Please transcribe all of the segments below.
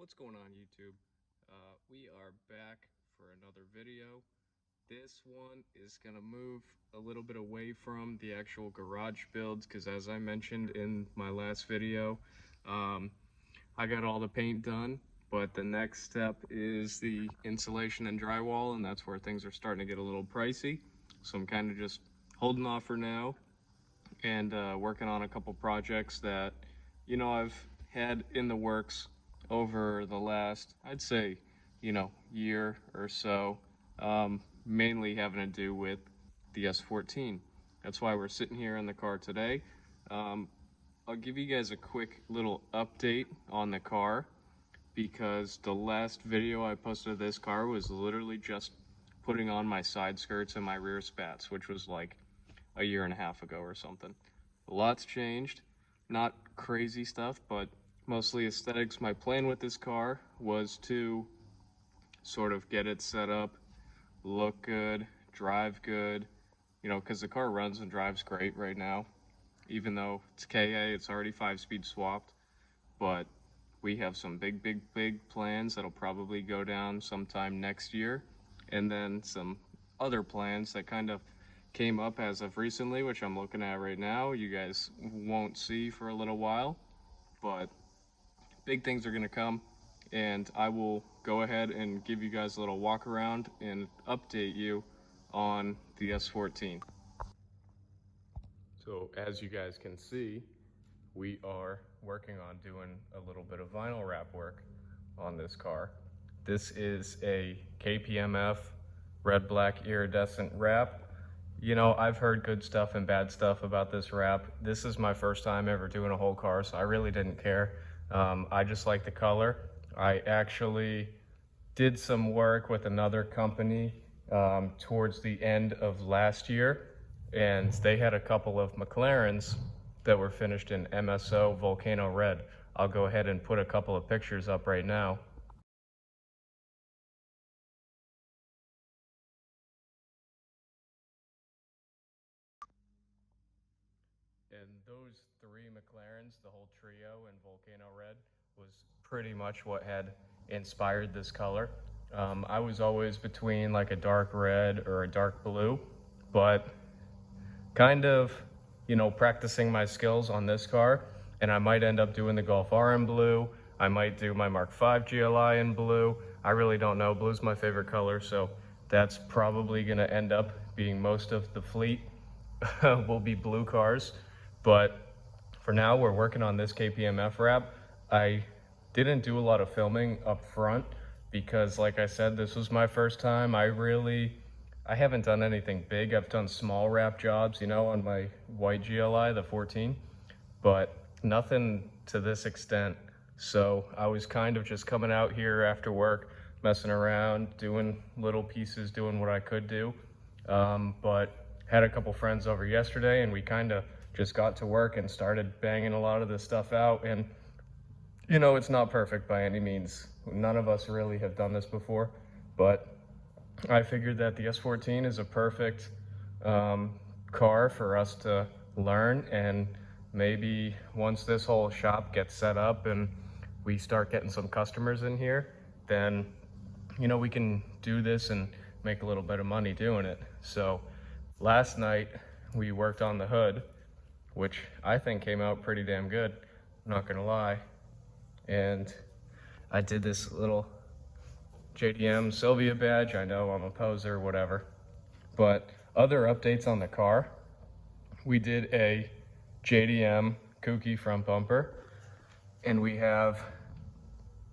What's going on, YouTube? We are back for another video. This one is going to move a little bit away from the actual garage builds because, as I mentioned in my last video, I got all the paint done, but the next step is the insulation and drywall, and that's where things are starting to get a little pricey. So I'm kind of just holding off for now and working on a couple projects that, I've had in the works over the last, I'd say, year or so, mainly having to do with the S14. That's why we're sitting here in the car today. I'll give you guys a quick little update on the car because the last video I posted of this car was literally just putting on my side skirts and my rear spats, which was like a year and a half ago or something. A lot's changed, not crazy stuff, but mostly aesthetics. My plan with this car was to sort of get it set up, look good, drive good, because the car runs and drives great right now. Even though it's KA, it's already 5-speed swapped, but we have some big plans that'll probably go down sometime next year, and then some other plans that kind of came up as of recently, which I'm looking at right now. You guys won't see for a little while, but big things are going to come, and I will go ahead and give you guys a little walk around and update you on the S14. So as you guys can see, we are working on doing a little bit of vinyl wrap work on this car. This is a KPMF red black iridescent wrap. I've heard good stuff and bad stuff about this wrap. This is my first time ever doing a whole car, so I really didn't care. I just like the color. I actually did some work with another company towards the end of last year, and they had a couple of McLarens that were finished in MSO Volcano Red. I'll go ahead and put a couple of pictures up right now. And those three McLarens, the whole trio in Volcano Red, was pretty much what had inspired this color. I was always between like a dark red or a dark blue, but kind of, practicing my skills on this car, and I might end up doing the Golf R in blue. I might do my Mark V GLI in blue. I really don't know. Blue's my favorite color, so that's probably going to end up being most of the fleet will be blue cars. But for now, we're working on this KPMF wrap. I didn't do a lot of filming up front because, like I said, this was my first time. I haven't done anything big. I've done small wrap jobs, on my white GLI, the 14, but nothing to this extent. So I was kind of just coming out here after work, messing around, doing little pieces, doing what I could do. But had a couple friends over yesterday, and we kind of just got to work and started banging a lot of this stuff out. And it's not perfect by any means. None of us really have done this before, but I figured that the S14 is a perfect car for us to learn, and maybe once this whole shop gets set up and we start getting some customers in here, then we can do this and make a little bit of money doing it. So last night we worked on the hood, which I think came out pretty damn good, I'm not gonna lie. And I did this little JDM Sylvia badge. I know I'm a poser, whatever. But other updates on the car, we did a JDM Kouki front bumper, and we have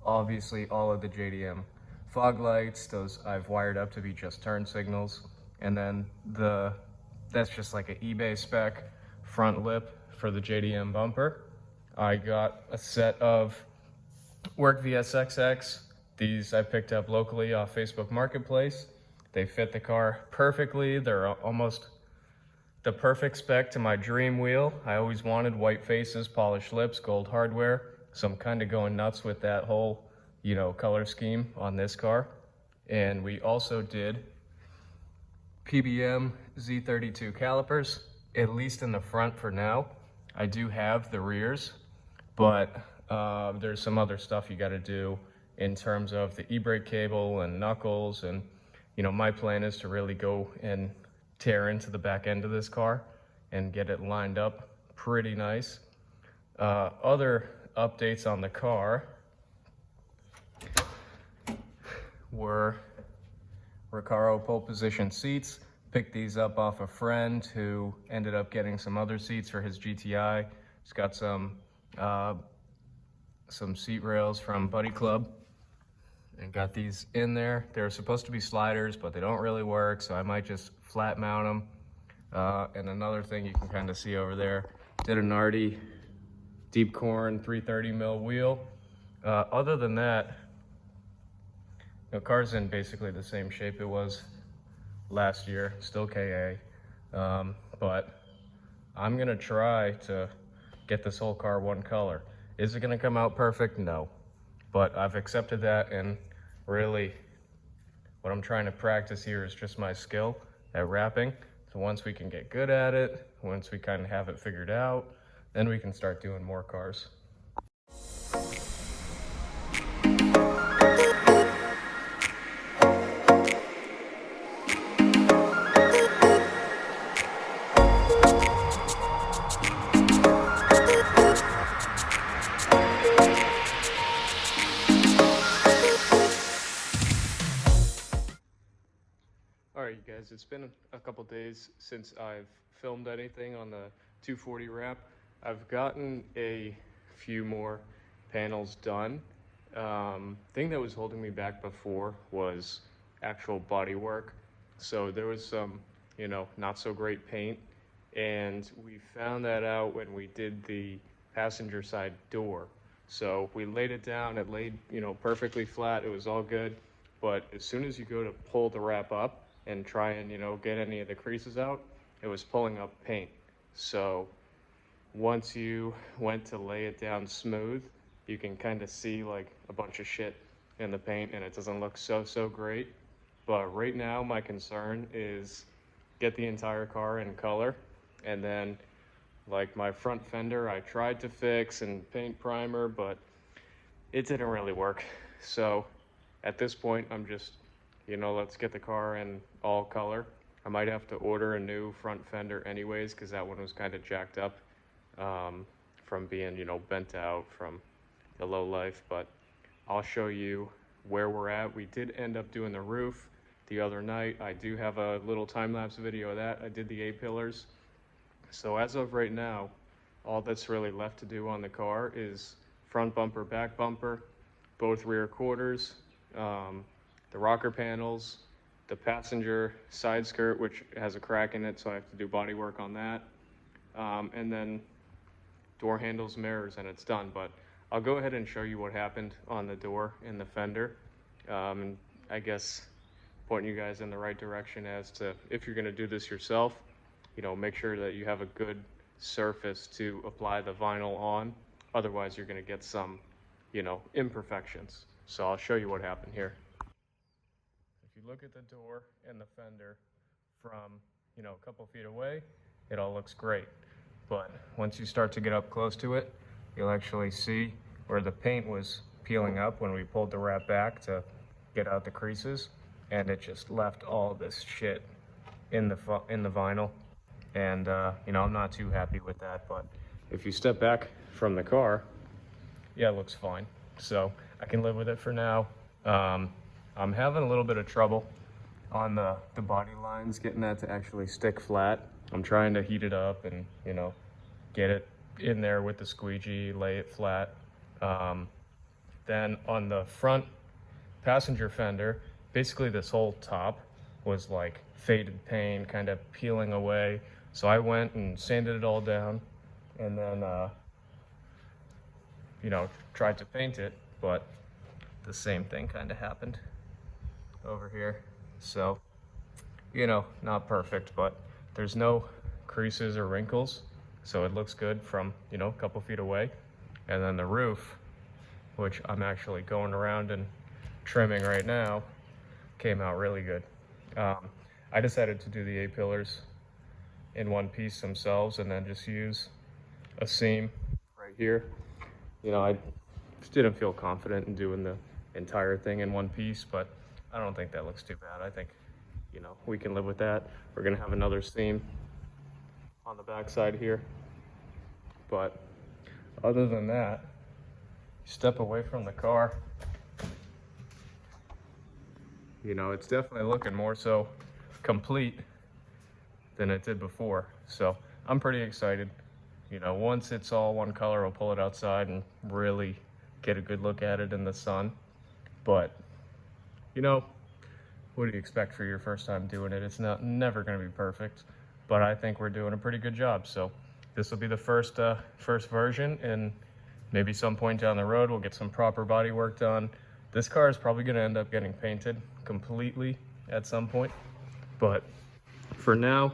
obviously all of the JDM fog lights. Those I've wired up to be just turn signals, and then that's just like an eBay spec front lip for the JDM bumper. I got a set of Work VSXX. These I picked up locally off Facebook Marketplace. They fit the car perfectly. They're almost the perfect spec to my dream wheel. I always wanted white faces, polished lips, gold hardware. So I'm kind of going nuts with that whole, color scheme on this car. And we also did PBM Z32 calipers, at least in the front for now. I do have the rears, but there's some other stuff you got to do in terms of the e-brake cable and knuckles. And, you know, my plan is to really go and tear into the back end of this car and get it lined up pretty nice. Other updates on the car were Recaro pole position seats. Picked these up off a friend who ended up getting some other seats for his GTI. He's got some seat rails from Buddy Club and got these in there. They're supposed to be sliders, but they don't really work, so I might just flat mount them. And another thing you can kind of see over there, did a Nardi deep corn 330 mil wheel. Other than that, the car's in basically the same shape it was last year, still KA. But I'm gonna try to get this whole car one color. Is it gonna come out perfect? No. But I've accepted that, and really what I'm trying to practice here is just my skill at wrapping. So once we can get good at it, once we kind of have it figured out, then we can start doing more cars. Alright, you guys, it's been a couple days since I've filmed anything on the 240 wrap. I've gotten a few more panels done. Thing that was holding me back before was actual body work. So there was some, you know, not so great paint, and we found that out when we did the passenger side door. So we laid it down, it laid, you know, perfectly flat, it was all good. But as soon as you go to pull the wrap up and try and, you know, get any of the creases out, it was pulling up paint. So once you went to lay it down smooth, you can kind of see like a bunch of shit in the paint, and it doesn't look so great. But right now my concern is get the entire car in color, and then like my front fender I tried to fix and paint primer, but it didn't really work. So at this point I'm just, you know, let's get the car in all color. I might have to order a new front fender anyways, because that one was kind of jacked up from being, you know, bent out from the low life. But I'll show you where we're at. We did end up doing the roof the other night. I do have a little time-lapse video of that. I did the A-pillars. So as of right now, all that's really left to do on the car is front bumper, back bumper, both rear quarters, the rocker panels, the passenger side skirt, which has a crack in it, so I have to do body work on that, and then door handles, mirrors, and it's done. But I'll go ahead and show you what happened on the door and the fender, and I guess point you guys in the right direction as to, if you're going to do this yourself, you know, make sure that you have a good surface to apply the vinyl on. Otherwise you're going to get some, you know, imperfections. So I'll show you what happened here. If you look at the door and the fender from, you know, a couple feet away, it all looks great. But once you start to get up close to it, you'll actually see where the paint was peeling up when we pulled the wrap back to get out the creases, and it just left all this shit in the vinyl. And you know, I'm not too happy with that. But if you step back from the car, yeah, it looks fine. So I can live with it for now. I'm having a little bit of trouble on the body lines, getting that to actually stick flat. I'm trying to heat it up and, you know, get it in there with the squeegee, lay it flat. Then on the front passenger fender, basically this whole top was like faded paint, kind of peeling away. So I went and sanded it all down, and then, you know, tried to paint it, but the same thing kind of happened over here. So, you know, not perfect, but there's no creases or wrinkles, so it looks good from, you know, a couple feet away. And then the roof, which I'm actually going around and trimming right now, came out really good. I decided to do the A-pillars in one piece themselves, and then just use a seam right here. You know, I just didn't feel confident in doing the entire thing in one piece, but I don't think that looks too bad. I think, you know, we can live with that. We're gonna have another seam on the back side here, but other than that, step away from the car, you know, it's definitely looking more so complete than it did before. So I'm pretty excited. You know, once it's all one color, I'll pull it outside and really get a good look at it in the sun. But, you know, what do you expect for your first time doing it? It's never going to be perfect, but I think we're doing a pretty good job. So this will be the first version, and maybe some point down the road we'll get some proper body work done. This car is probably going to end up getting painted completely at some point, but for now,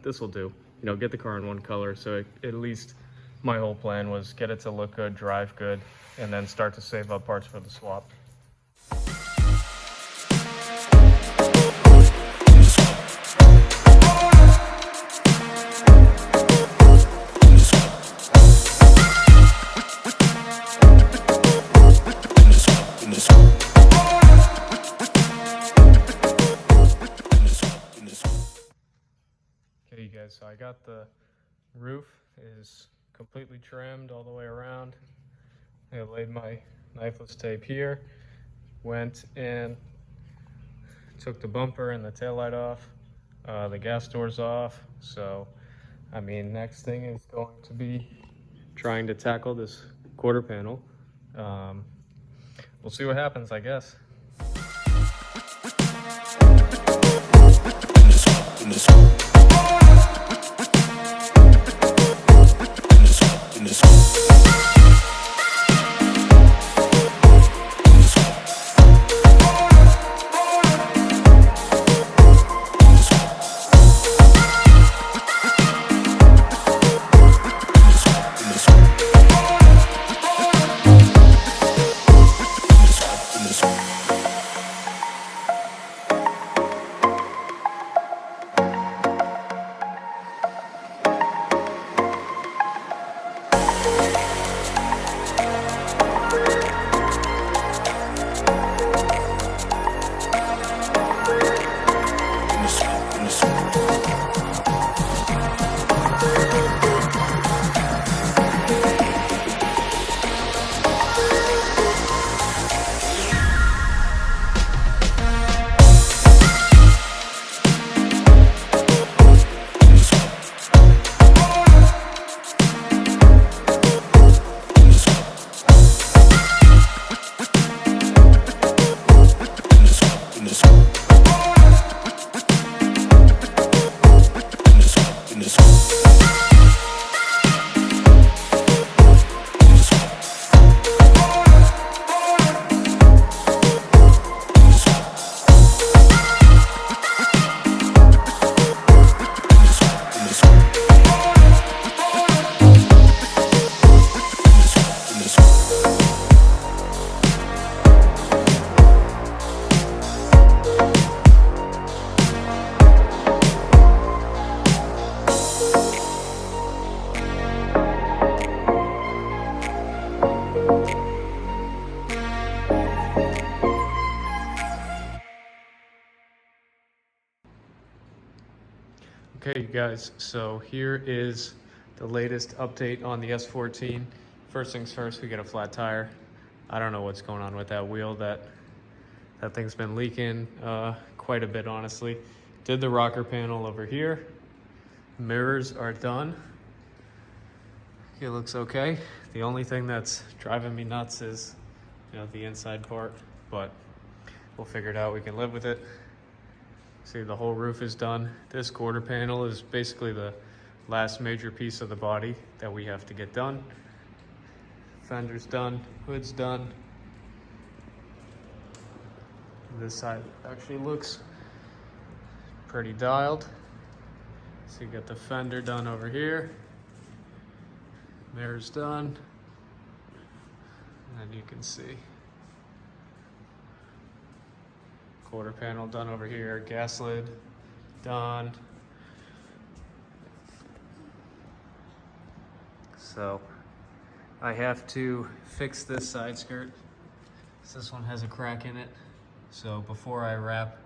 this will do. You know, get the car in one color. So at least my whole plan was get it to look good, drive good, and then start to save up parts for the swap. Okay, you guys, so I got the roof is completely trimmed all the way around. I laid my knifeless tape here, went and took the bumper and the taillight off, the gas doors off. So, I mean, next thing is going to be trying to tackle this quarter panel. We'll see what happens, I guess. Okay, you guys, so here is the latest update on the S14. First things first, we get a flat tire. I don't know what's going on with that wheel. That thing's been leaking quite a bit, honestly. Did the rocker panel over here. Mirrors are done. It looks okay. The only thing that's driving me nuts is, you know, the inside part, but we'll figure it out. We can live with it. See, the whole roof is done. This quarter panel is basically the last major piece of the body that we have to get done. Fender's done, hood's done. This side actually looks pretty dialed. So you got the fender done over here. Mirror's done. And you can see quarter panel done over here, gas lid done. So I have to fix this side skirt. This one has a crack in it. So before I wrap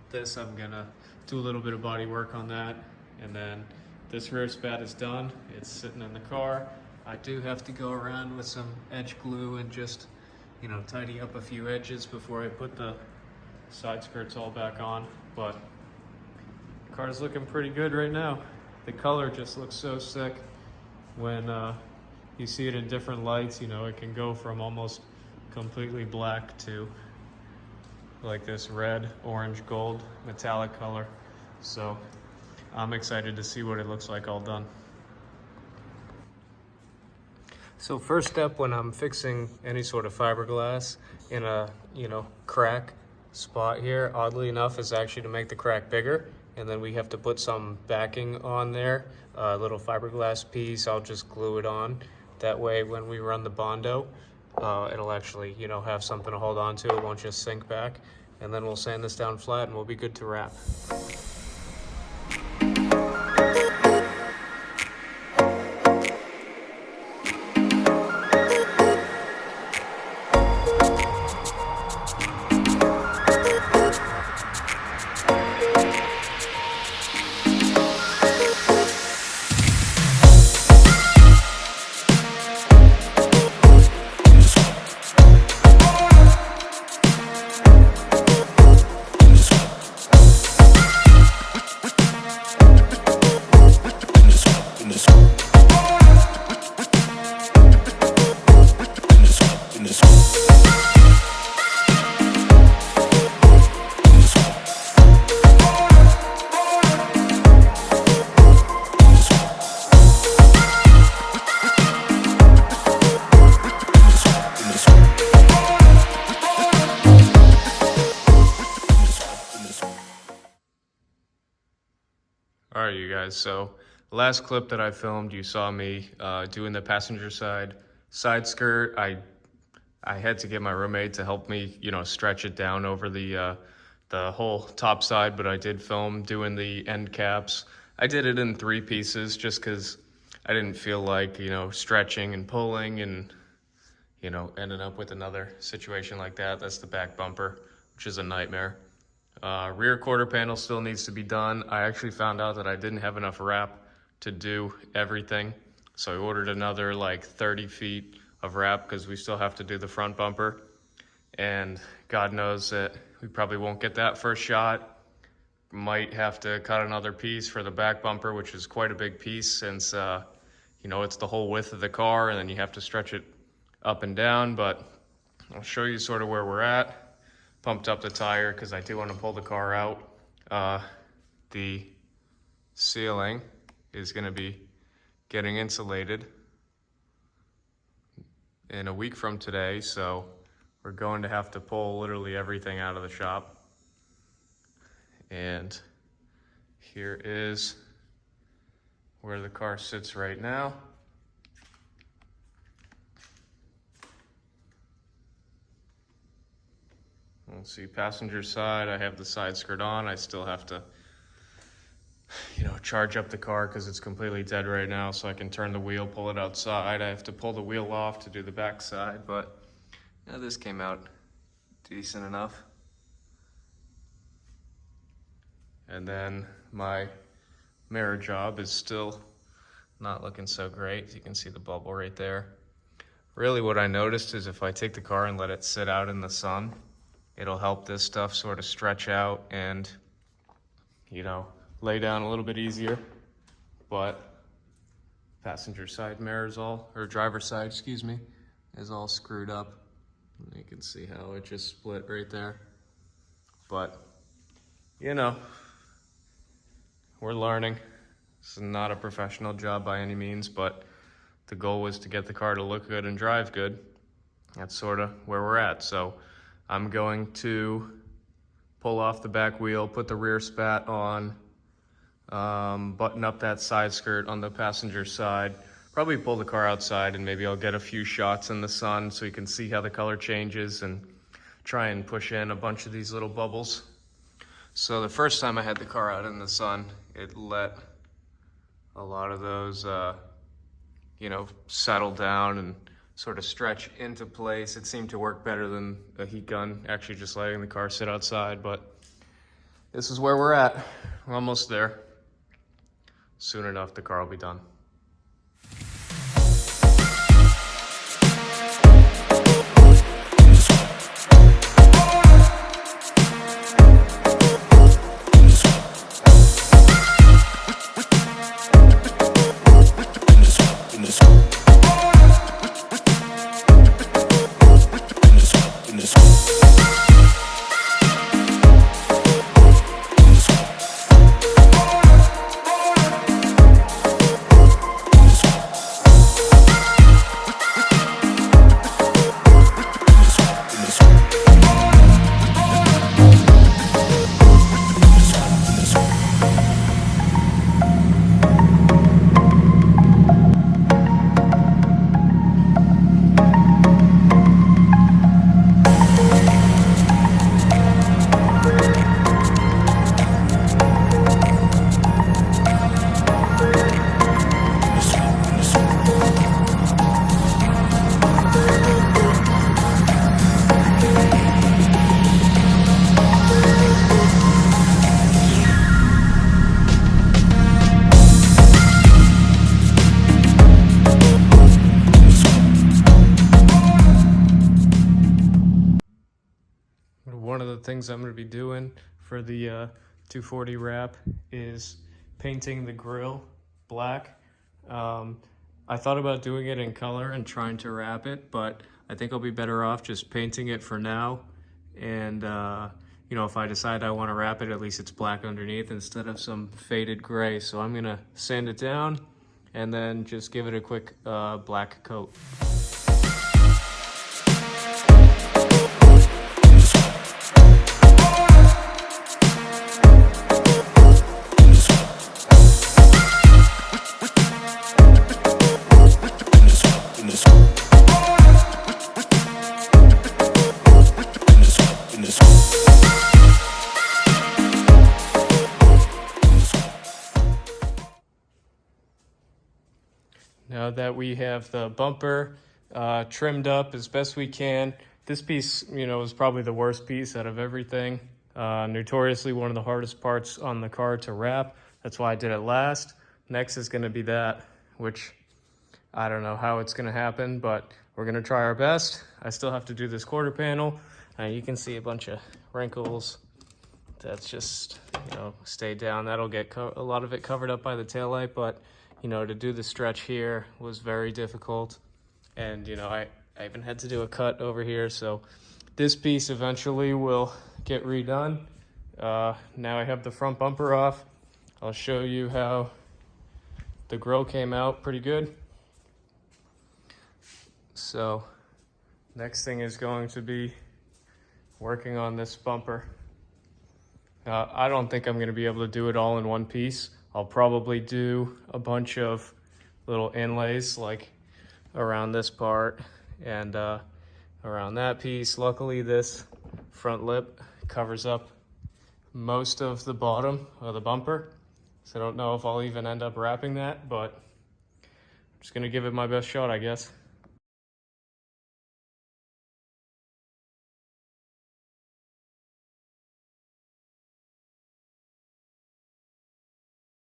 this, I'm gonna do a little bit of body work on that. And then this rear spat is done. It's sitting in the car. I do have to go around with some edge glue and just, tidy up a few edges before I put the side skirts all back on. But the car's looking pretty good right now. The color just looks so sick. When you see it in different lights, it can go from almost completely black to like this red, orange, gold, metallic color. So I'm excited to see what it looks like all done. So first step when I'm fixing any sort of fiberglass in a, crack spot here, oddly enough, is actually to make the crack bigger. And then we have to put some backing on there, a little fiberglass piece. I'll just glue it on. That way when we run the Bondo, it'll actually, have something to hold on to. It won't just sink back. And then we'll sand this down flat and we'll be good to wrap. All right, you guys, so the last clip that I filmed, you saw me doing the passenger side skirt. I had to get my roommate to help me, stretch it down over the whole top side, but I did film doing the end caps. I did it in 3 pieces just because I didn't feel like, stretching and pulling and, ending up with another situation like that. That's the back bumper, which is a nightmare. Rear quarter panel still needs to be done. I actually found out that I didn't have enough wrap to do everything. So I ordered another like 30 feet of wrap because we still have to do the front bumper. And God knows that we probably won't get that first shot. Might have to cut another piece for the back bumper, which is quite a big piece since, it's the whole width of the car and then you have to stretch it up and down. But I'll show you sort of where we're at. Pumped up the tire because I do want to pull the car out. The ceiling is going to be getting insulated in a week from today, so we're going to have to pull literally everything out of the shop. And here is where the car sits right now. Let's see, passenger side, I have the side skirt on. I still have to, charge up the car because it's completely dead right now, so I can turn the wheel, pull it outside. I have to pull the wheel off to do the back side, but this came out decent enough. And then my mirror job is still not looking so great. You can see the bubble right there. Really what I noticed is if I take the car and let it sit out in the sun, it'll help this stuff sort of stretch out and, lay down a little bit easier. But passenger side mirror driver side, is all screwed up. And you can see how it just split right there. But, we're learning. This is not a professional job by any means, but the goal was to get the car to look good and drive good. That's sort of where we're at. So I'm going to pull off the back wheel, put the rear spat on, button up that side skirt on the passenger side, probably pull the car outside and maybe I'll get a few shots in the sun so you can see how the color changes and try and push in a bunch of these little bubbles. So the first time I had the car out in the sun, it let a lot of those, settle down and sort of stretch into place. It seemed to work better than a heat gun, actually just letting the car sit outside, but this is where we're at. We're almost there. Soon enough, the car will be done. One of the things I'm going to be doing for the 240 wrap is painting the grill black. I thought about doing it in color and trying to wrap it, but I think I'll be better off just painting it for now. And, you know, if I decide I want to wrap it, at least it's black underneath instead of some faded gray. So I'm going to sand it down and then just give it a quick black coat. Now that we have the bumper trimmed up as best we can, this piece, you know, is probably the worst piece out of everything. Notoriously one of the hardest parts on the car to wrap. That's why I did it last. Next is going to be that, which I don't know how it's going to happen, but we're going to try our best. I still have to do this quarter panel. You can see a bunch of wrinkles. That's just, you know, stayed down. That'll get a lot of it covered up by the taillight, but you know, to do the stretch here was very difficult. And, you know, I even had to do a cut over here. So this piece eventually will get redone. Now I have the front bumper off. I'll show you how the grill came out pretty good. So next thing is going to be working on this bumper. I don't think I'm going to be able to do it all in one piece. I'll probably do a bunch of little inlays like around this part and around that piece. Luckily this front lip covers up most of the bottom of the bumper, so I don't know if I'll even end up wrapping that, but I'm just gonna give it my best shot, I guess.